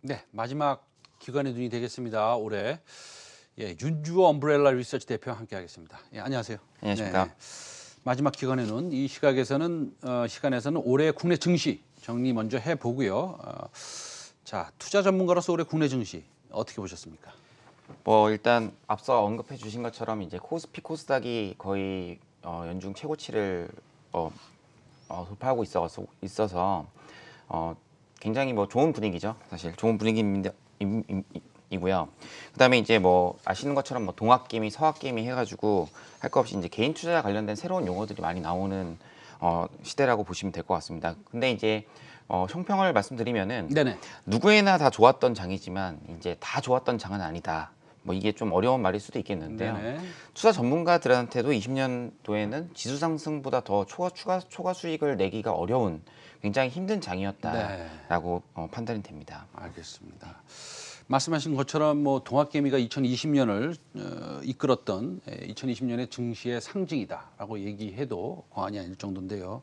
네, 마지막 기관의 눈이 되겠습니다. 올해 윤주호 엄브렐라 리서치 대표와 함께하겠습니다. 안녕하세요. 안녕하십니까. 네, 마지막 기관의 눈, 이 시간에서는 올해 국내 증시 정리 먼저 해보고요. 자, 투자 전문가로서 올해 국내 증시 어떻게 보셨습니까? 뭐 일단 앞서 언급해 주신 것처럼 이제 코스피 코스닥이 거의 연중 최고치를 돌파하고 있어서 굉장히 뭐 좋은 분위기죠. 사실 좋은 분위기입니다. 이고요. 그다음에 이제 뭐 아시는 것처럼 뭐 동학개미, 서학개미 해가지고 할 거 없이 이제 개인 투자 관련된 새로운 용어들이 많이 나오는 시대라고 보시면 될 것 같습니다. 근데 이제 총평을 말씀드리면은 네네. 누구에나 다 좋았던 장이지만 이제 다 좋았던 장은 아니다. 뭐 이게 좀 어려운 말일 수도 있겠는데요. 네네. 투자 전문가들한테도 20년도에는 지수 상승보다 더 초과 수익을 내기가 어려운 굉장히 힘든 장이었다라고 판단이 됩니다. 알겠습니다. 말씀하신 것처럼 뭐 동학개미가 2020년을 이끌었던 2020년의 증시의 상징이다라고 얘기해도 과언이 아닐 정도인데요.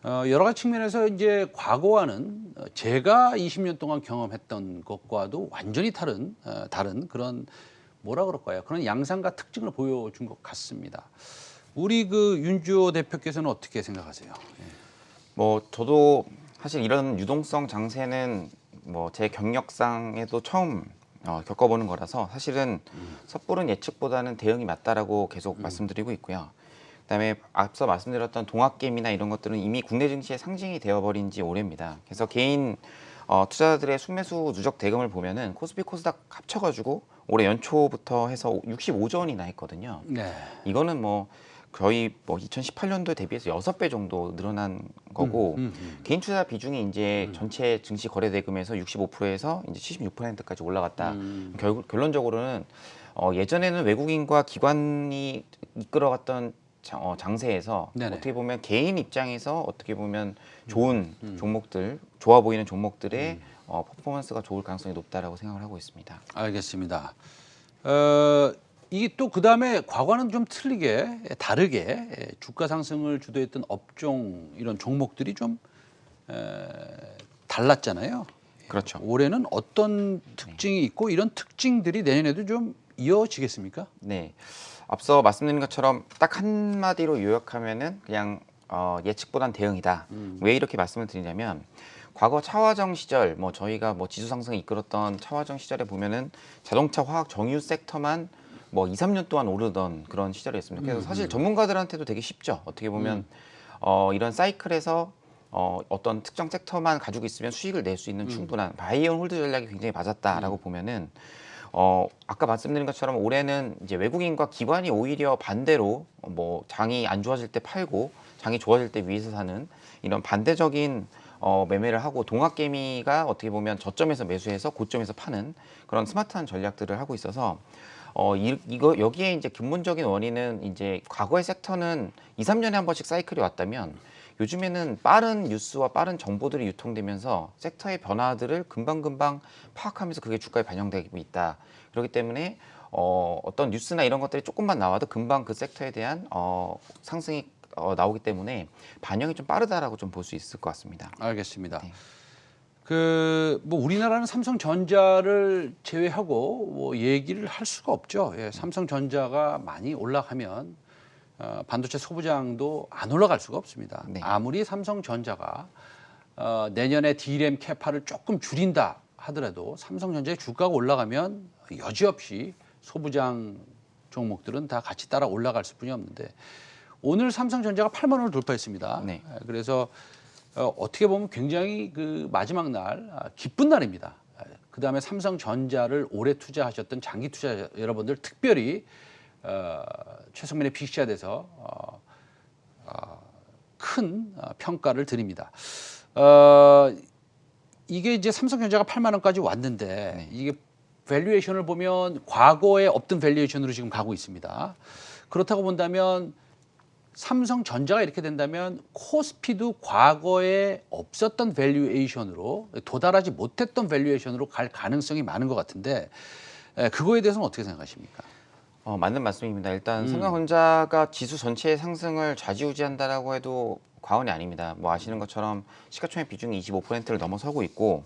여러 가지 측면에서 이제 과거와는 제가 20년 동안 경험했던 것과도 완전히 다른 그런 뭐라 그럴까요? 그런 양상과 특징을 보여준 것 같습니다. 우리 그 윤주호 대표께서는 어떻게 생각하세요? 뭐 저도 사실 이런 유동성 장세는 뭐 제 경력상에도 처음 겪어보는 거라서 사실은 섣부른 예측보다는 대응이 맞다라고 계속 말씀드리고 있고요. 그다음에 앞서 말씀드렸던 동학개미나 이런 것들은 이미 국내 증시의 상징이 되어버린 지 오래입니다. 그래서 개인 투자자들의 순매수 누적 대금을 보면은 코스피 코스닥 합쳐가지고 올해 연초부터 해서 65조 원이나 했거든요. 네. 이거는 뭐 거의 뭐 2018년도에 대비해서 6배 정도 늘어난 거고 개인 투자 비중이 이제 전체 증시 거래 대금에서 65%에서 이제 76%까지 올라갔다. 결론적으로는 예전에는 외국인과 기관이 이끌어갔던 장세에서 네네. 어떻게 보면 개인 입장에서 어떻게 보면 좋은 종목들, 좋아 보이는 종목들의 퍼포먼스가 좋을 가능성이 높다라고 생각을 하고 있습니다. 알겠습니다. 이게 또 그다음에 과거는 좀 다르게 주가 상승을 주도했던 업종 이런 종목들이 좀 달랐잖아요. 그렇죠. 올해는 어떤 특징이 있고 이런 특징들이 내년에도 좀 이어지겠습니까? 네. 앞서 말씀드린 것처럼 딱 한마디로 요약하면은 그냥 예측보단 대응이다. 왜 이렇게 말씀을 드리냐면 과거 차화정 시절 뭐 저희가 뭐 지수 상승을 이끌었던 차화정 시절에 보면은 자동차, 화학, 정유 섹터만 뭐 2, 3년 동안 오르던 그런 시절이었습니다. 그래서 사실 전문가들한테도 되게 쉽죠. 어떻게 보면 이런 사이클에서 어떤 특정 섹터만 가지고 있으면 수익을 낼 수 있는 충분한 바이온 홀드 전략이 굉장히 맞았다라고 보면은 아까 말씀드린 것처럼 올해는 이제 외국인과 기관이 오히려 반대로 뭐 장이 안 좋아질 때 팔고 장이 좋아질 때 위에서 사는 이런 반대적인 매매를 하고 동학개미가 어떻게 보면 저점에서 매수해서 고점에서 파는 그런 스마트한 전략들을 하고 있어서 여기에 이제 근본적인 원인은 이제 과거의 섹터는 2, 3년에 한 번씩 사이클이 왔다면 요즘에는 빠른 뉴스와 빠른 정보들이 유통되면서 섹터의 변화들을 금방금방 파악하면서 그게 주가에 반영되고 있다. 그렇기 때문에 어떤 뉴스나 이런 것들이 조금만 나와도 금방 그 섹터에 대한 상승이 나오기 때문에 반영이 좀 빠르다라고 좀 볼 수 있을 것 같습니다. 알겠습니다. 네. 뭐 우리나라는 삼성전자를 제외하고 뭐 얘기를 할 수가 없죠. 삼성전자가 많이 올라가면 반도체 소부장도 안 올라갈 수가 없습니다. 네. 아무리 삼성전자가 내년에 D램 캐파를 조금 줄인다 하더라도 삼성전자의 주가가 올라가면 여지없이 소부장 종목들은 다 같이 따라 올라갈 수뿐이 없는데 오늘 삼성전자가 8만 원을 돌파했습니다. 네. 그래서 어떻게 보면 굉장히 그 마지막 날 기쁜 날입니다. 그다음에 삼성전자를 오래 투자하셨던 장기 투자자 여러분들 특별히 최성민의 빅샷에서 큰 평가를 드립니다. 이게 이제 삼성전자가 8만 원까지 왔는데 이게 밸류에이션을 보면 과거에 없던 밸류에이션으로 지금 가고 있습니다. 그렇다고 본다면 삼성전자가 이렇게 된다면 코스피도 과거에 없었던 밸류에이션으로 도달하지 못했던 밸류에이션으로 갈 가능성이 많은 것 같은데 그거에 대해서는 어떻게 생각하십니까? 맞는 말씀입니다. 일단 삼성전자가 지수 전체의 상승을 좌지우지한다라고 해도 과언이 아닙니다. 뭐 아시는 것처럼 시가총액 비중이 25%를 넘어서고 있고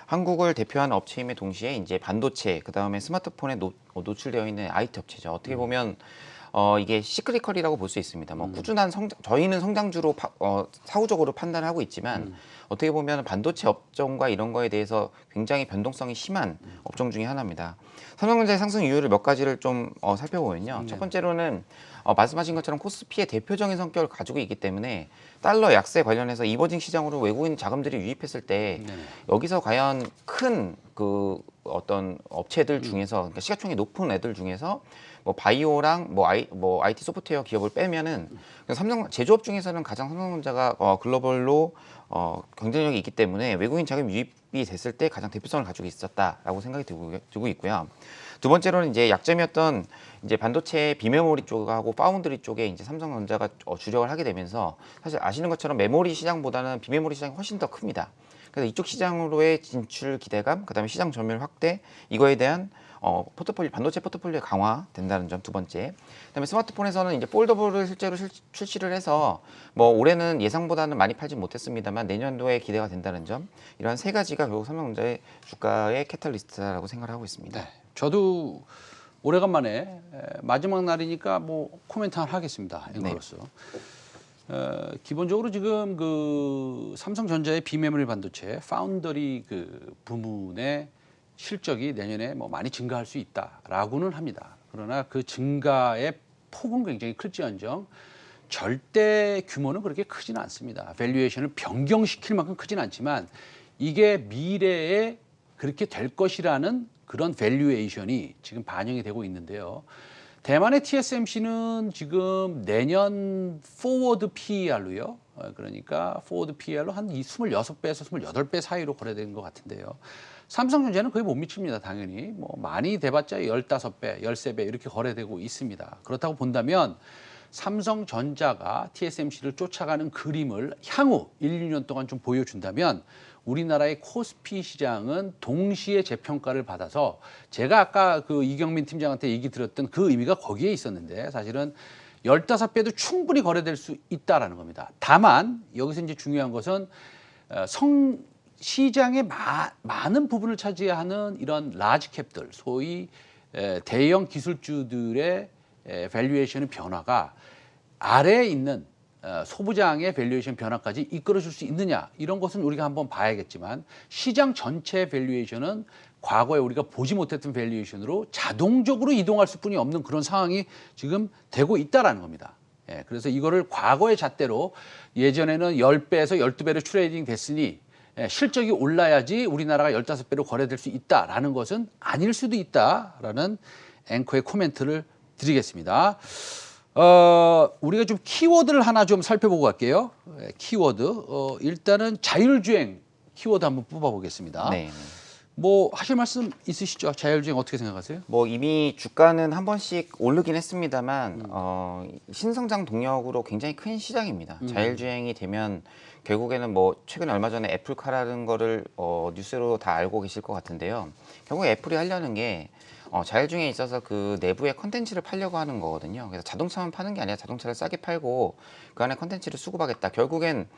한국을 대표하는 업체임에 동시에 이제 반도체, 그다음에 스마트폰에 노출되어 있는 IT 업체죠. 어떻게 보면 이게 시크리컬이라고 볼 수 있습니다. 뭐 꾸준한 성장, 저희는 성장주로 사후적으로 판단을 하고 있지만 어떻게 보면 반도체 업종과 이런 거에 대해서 굉장히 변동성이 심한 업종 중에 하나입니다. 삼성전자의 상승 이유를 몇 가지를 좀 살펴보면요. 첫 번째로는 말씀하신 것처럼 코스피의 대표적인 성격을 가지고 있기 때문에 달러 약세 관련해서 이머징 시장으로 외국인 자금들이 유입했을 때 여기서 과연 큰 그 어떤 업체들 중에서 그러니까 시가총액이 높은 애들 중에서 뭐 바이오랑 뭐 IT 소프트웨어 기업을 빼면은 삼성 제조업 중에서는 가장 삼성전자가 글로벌로 경쟁력이 있기 때문에 외국인 자금 유입이 됐을 때 가장 대표성을 가지고 있었다라고 생각이 들고 있고요. 두 번째로는 이제 약점이었던 이제 반도체 비메모리 쪽하고 파운드리 쪽에 이제 삼성전자가 주력을 하게 되면서 사실 아시는 것처럼 메모리 시장보다는 비메모리 시장이 훨씬 더 큽니다. 그래서 이쪽 시장으로의 진출 기대감, 그다음에 시장 점유율 확대, 이거에 대한 포트폴리오, 반도체 포트폴리오 강화된다는 점 두 번째. 그다음에 스마트폰에서는 이제 폴더블을 실제로 출시를 해서 뭐 올해는 예상보다는 많이 팔진 못했습니다만 내년도에 기대가 된다는 점, 이러한 세 가지가 결국 삼성전자의 주가의 캐탈리스트라고 생각을 하고 있습니다. 네, 저도 오래간만에 마지막 날이니까 뭐 코멘트 하나 하겠습니다. 앵커로서. 기본적으로 지금 그 삼성전자의 비메모리 반도체 파운더리 그 부문의 실적이 내년에 뭐 많이 증가할 수 있다라고는 합니다. 그러나 그 증가의 폭은 굉장히 클지언정 절대 규모는 그렇게 크지는 않습니다. 밸류에이션을 변경시킬 만큼 크지는 않지만 이게 미래에 그렇게 될 것이라는 그런 밸류에이션이 지금 반영이 되고 있는데요. 대만의 TSMC는 지금 내년 포워드 PER로요. 그러니까 포워드 PER로 한 26배에서 28배 사이로 거래되는 것 같은데요. 삼성전자는 거의 못 미칩니다. 당연히 뭐 많이 돼봤자 15배, 13배 이렇게 거래되고 있습니다. 그렇다고 본다면 삼성전자가 TSMC를 쫓아가는 그림을 향후 1, 2년 동안 좀 보여준다면 우리나라의 코스피 시장은 동시에 재평가를 받아서 제가 아까 그 이경민 팀장한테 얘기 드렸던 그 의미가 거기에 있었는데 사실은 15배도 충분히 거래될 수 있다라는 겁니다. 다만 여기서 이제 중요한 것은 시장의 많은 부분을 차지하는 이런 라지 캡들, 소위 대형 기술주들의 밸류에이션의 변화가 아래에 있는 소부장의 밸류에이션 변화까지 이끌어줄 수 있느냐, 이런 것은 우리가 한번 봐야겠지만 시장 전체 밸류에이션은 과거에 우리가 보지 못했던 밸류에이션으로 자동적으로 이동할 수뿐이 없는 그런 상황이 지금 되고 있다라는 겁니다. 그래서 이거를 과거의 잣대로 예전에는 10배에서 12배로 트레이딩 됐으니 실적이 올라야지 우리나라가 15배로 거래될 수 있다라는 것은 아닐 수도 있다라는 앵커의 코멘트를 드리겠습니다. 우리가 좀 키워드를 하나 좀 살펴보고 갈게요. 키워드. 일단은 자율주행 키워드 한번 뽑아보겠습니다. 네. 뭐 하실 말씀 있으시죠? 자율주행 어떻게 생각하세요? 뭐 이미 주가는 한 번씩 오르긴 했습니다만 신성장 동력으로 굉장히 큰 시장입니다. 자율주행이 되면 결국에는 뭐 최근에 얼마 전에 애플카라는 거를 뉴스로 다 알고 계실 것 같은데요. 결국에 애플이 하려는 게 자율주행에 있어서 그 내부의 컨텐츠를 팔려고 하는 거거든요. 그래서 자동차만 파는 게 아니라 자동차를 싸게 팔고 그 안에 컨텐츠를 수급하겠다. 결국엔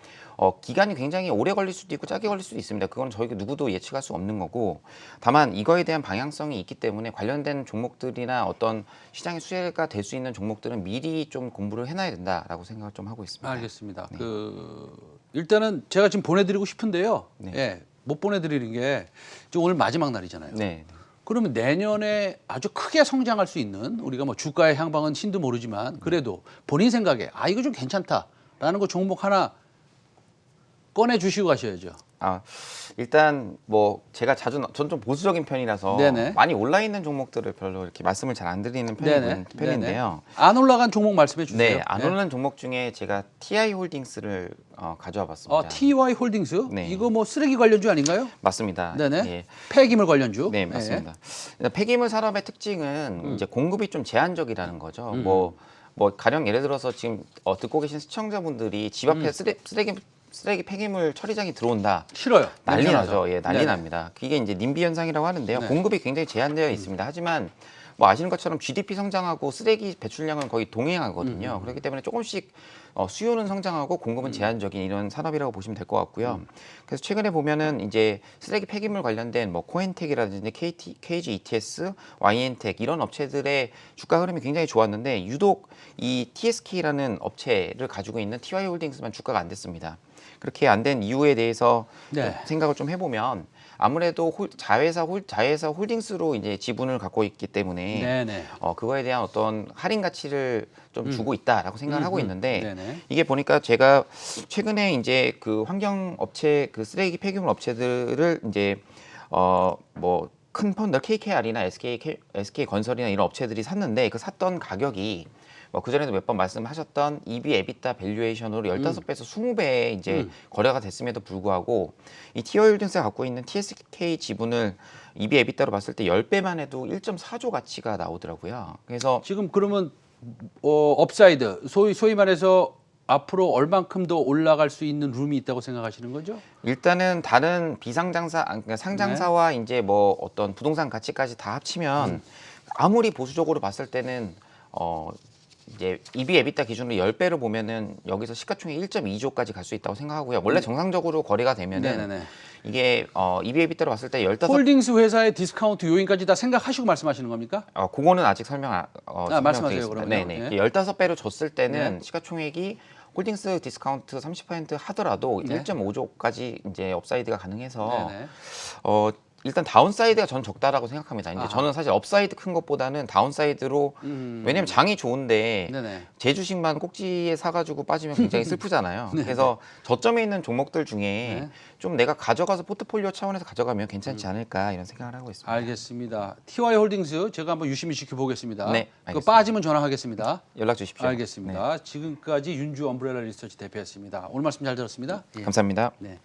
기간이 굉장히 오래 걸릴 수도 있고 짧게 걸릴 수도 있습니다. 그건 저희가 누구도 예측할 수 없는 거고, 다만 이거에 대한 방향성이 있기 때문에 관련된 종목들이나 어떤 시장의 수혜가 될 수 있는 종목들은 미리 좀 공부를 해놔야 된다라고 생각을 좀 하고 있습니다. 알겠습니다. 네. 일단은 제가 지금 보내드리고 싶은데요. 네. 예, 못 보내드리는 게 지금 오늘 마지막 날이잖아요. 네. 그러면 내년에 아주 크게 성장할 수 있는, 우리가 뭐 주가의 향방은 신도 모르지만 그래도 본인 생각에 이거 좀 괜찮다라는 거 종목 하나 꺼내 주시고 가셔야죠. 일단 뭐 제가 전 좀 보수적인 편이라서 네네. 많이 올라 있는 종목들을 별로 이렇게 말씀을 잘 안 드리는 편인데요. 안 올라간 종목 말씀해 주세요. 네, 안 오르는 종목 중에 제가 TI 홀딩스를 가져와 봤습니다. TY 홀딩스? 네. 이거 뭐 쓰레기 관련주 아닌가요? 맞습니다. 네네. 예. 폐기물 관련주. 네, 맞습니다. 폐기물 산업의 특징은 이제 공급이 좀 제한적이라는 거죠. 뭐 가령 예를 들어서 지금 듣고 계신 시청자분들이 집 앞에 쓰레기 폐기물 처리장이 들어온다. 싫어요. 난리 냄새나죠. 나죠. 예, 난리 네네. 납니다. 이게 이제 님비 현상이라고 하는데요. 네. 공급이 굉장히 제한되어 있습니다. 하지만 뭐 아시는 것처럼 GDP 성장하고 쓰레기 배출량은 거의 동행하거든요. 그렇기 때문에 조금씩 수요는 성장하고 공급은 제한적인 이런 산업이라고 보시면 될 것 같고요. 그래서 최근에 보면은 이제 쓰레기 폐기물 관련된 뭐 코엔텍이라든지 KG ETS, YN텍 이런 업체들의 주가 흐름이 굉장히 좋았는데 유독 이 TSK라는 업체를 가지고 있는 TY홀딩스만 주가가 안 됐습니다. 그렇게 안 된 이유에 대해서 네. 생각을 좀 해보면 아무래도 자회사 홀딩스로 이제 지분을 갖고 있기 때문에 네네. 그거에 대한 어떤 할인 가치를 좀 주고 있다라고 생각을 하고 있는데 네네. 이게 보니까 제가 최근에 이제 그 환경 업체 그 쓰레기 폐기물 업체들을 이제 뭐 큰 펀드 KKR이나 SK 건설이나 이런 업체들이 샀는데 그 샀던 가격이 뭐 그전에도 몇 번 말씀하셨던 EV 에비타 밸류에이션으로 15배에서 20배 이제 거래가 됐음에도 불구하고 이 티어홀딩스가 갖고 있는 TSK 지분을 EV 에비타로 봤을 때 10배만 해도 1.4조 가치가 나오더라고요. 그래서 지금 그러면 업사이드 소위 말해서 앞으로 얼만큼 더 올라갈 수 있는 룸이 있다고 생각하시는 거죠? 일단은 다른 그러니까 상장사와 이제 뭐 어떤 부동산 가치까지 다 합치면 아무리 보수적으로 봤을 때는 이제 EV 에비타 기준으로 10배를 보면은 여기서 시가총액 1.2조까지 갈 수 있다고 생각하고요. 원래 정상적으로 거래가 되면은 네네네. 이게 EV 에비타로 봤을 때 15 홀딩스 회사의 디스카운트 요인까지 다 생각하시고 말씀하시는 겁니까? 그거는 아직 말씀하세요, 설명드리겠습니다. 그러면요. 네네. 네. 15배로 줬을 때는 네. 시가총액이 홀딩스 디스카운트 30% 하더라도 네. 1.5조까지 이제 업사이드가 가능해서 네네. 일단 다운사이드가 저는 적다라고 생각합니다. 이제 아하. 저는 사실 업사이드 큰 것보다는 다운사이드로 왜냐면 장이 좋은데 네네. 제 주식만 꼭지에 사가지고 빠지면 굉장히 슬프잖아요. 그래서 저점에 있는 종목들 중에 네. 좀 내가 가져가서 포트폴리오 차원에서 가져가면 괜찮지 않을까 이런 생각을 하고 있습니다. 알겠습니다. TY 홀딩스 제가 한번 유심히 지켜보겠습니다. 네, 그 알겠습니다. 빠지면 전화하겠습니다. 연락 주십시오. 알겠습니다. 지금까지 윤주 엄브렐라 리서치 대표였습니다. 오늘 말씀 잘 들었습니다. 예. 감사합니다. 네.